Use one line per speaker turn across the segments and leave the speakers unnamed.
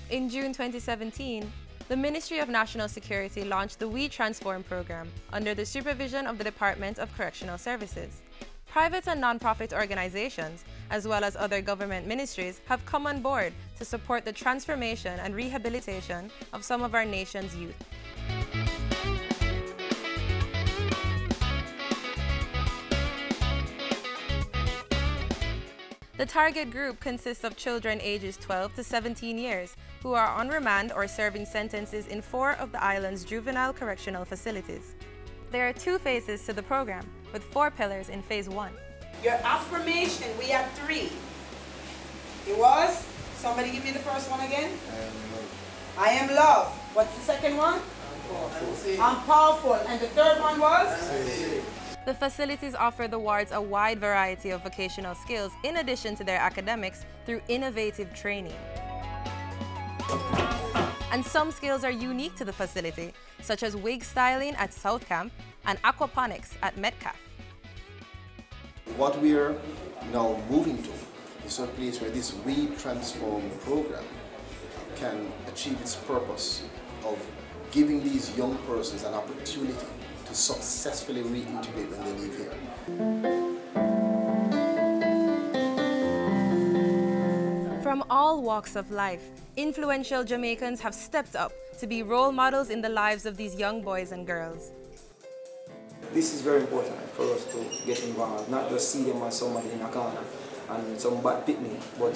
In June 2017, the Ministry of National Security launched the We Transform program under the supervision of the Department of Correctional Services. Private and non-profit organizations, as well as other government ministries, have come on board to support the transformation and rehabilitation of some of our nation's youth. The target group consists of children ages 12 to 17 years who are on remand or serving sentences in 4 of the island's juvenile correctional facilities. There are 2 phases to the program, with 4 pillars in Phase 1.
Your affirmation, we had 3. It was? Somebody give me the first one again. I am love. What's the second one? I'm powerful. And the third one was?
The facilities offer the wards a wide variety of vocational skills in addition to their academics through innovative training. And some skills are unique to the facility, such as wig styling at South Camp and aquaponics at Metcalf.
What we're now moving to is a place where this We Transform program can achieve its purpose of giving these young persons an opportunity to successfully reintegrate when they leave here.
From all walks of life, influential Jamaicans have stepped up to be role models in the lives of these young boys and girls.
This is very important for us to get involved, not just see them as somebody in a corner and some bad picnic, but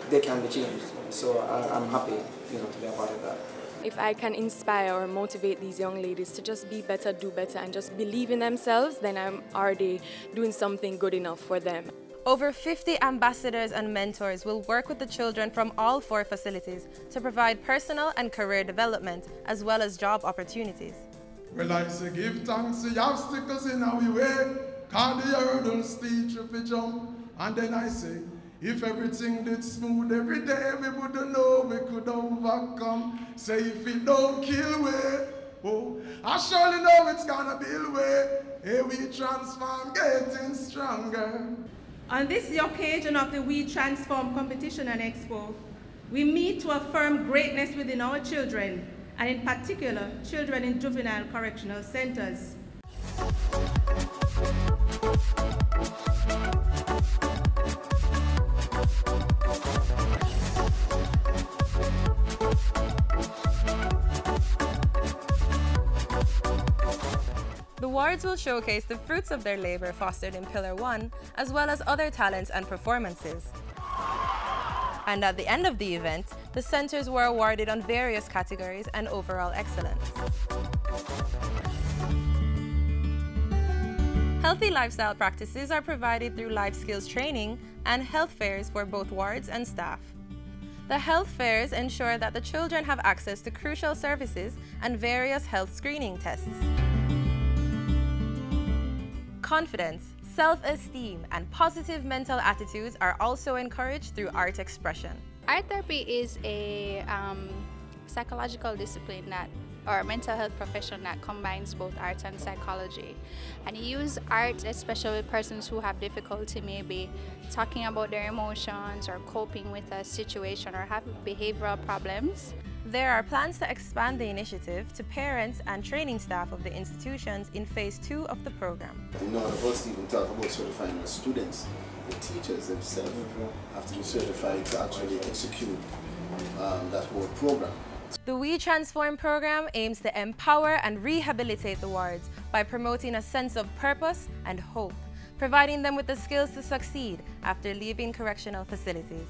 they can be changed. So I'm happy to be a part of that.
If I can inspire or motivate these young ladies to just be better, do better, and just believe in themselves, then I'm already doing something good enough for them.
Over 50 ambassadors and mentors will work with the children from all 4 facilities to provide personal and career development, as well as job opportunities.
Well, I say give thanks to the obstacles in our way, cause the hurdles teach you to jump. And then I say, if everything did smooth every day, we wouldn't know we could overcome. Say if it don't kill way, oh, I surely know it's gonna build way. Hey, we transform, getting stronger.
On this the occasion of the We Transform competition and expo, we meet to affirm greatness within our children, and in particular, children in juvenile correctional centers.
The wards will showcase the fruits of their labor fostered in Pillar 1, as well as other talents and performances. And at the end of the event, the centers were awarded on various categories and overall excellence. Healthy lifestyle practices are provided through life skills training and health fairs for both wards and staff. The health fairs ensure that the children have access to crucial services and various health screening tests. Confidence, self-esteem, and positive mental attitudes are also encouraged through art expression.
Art therapy is a psychological discipline or mental health profession that combines both art and psychology. And you use art, especially with persons who have difficulty maybe talking about their emotions or coping with a situation or have behavioral problems.
There are plans to expand the initiative to parents and training staff of the institutions in Phase 2 of the program.
None of us even talk about certifying the students. The teachers themselves have to be certified to actually execute that whole program.
The We Transform program aims to empower and rehabilitate the wards by promoting a sense of purpose and hope, providing them with the skills to succeed after leaving correctional facilities.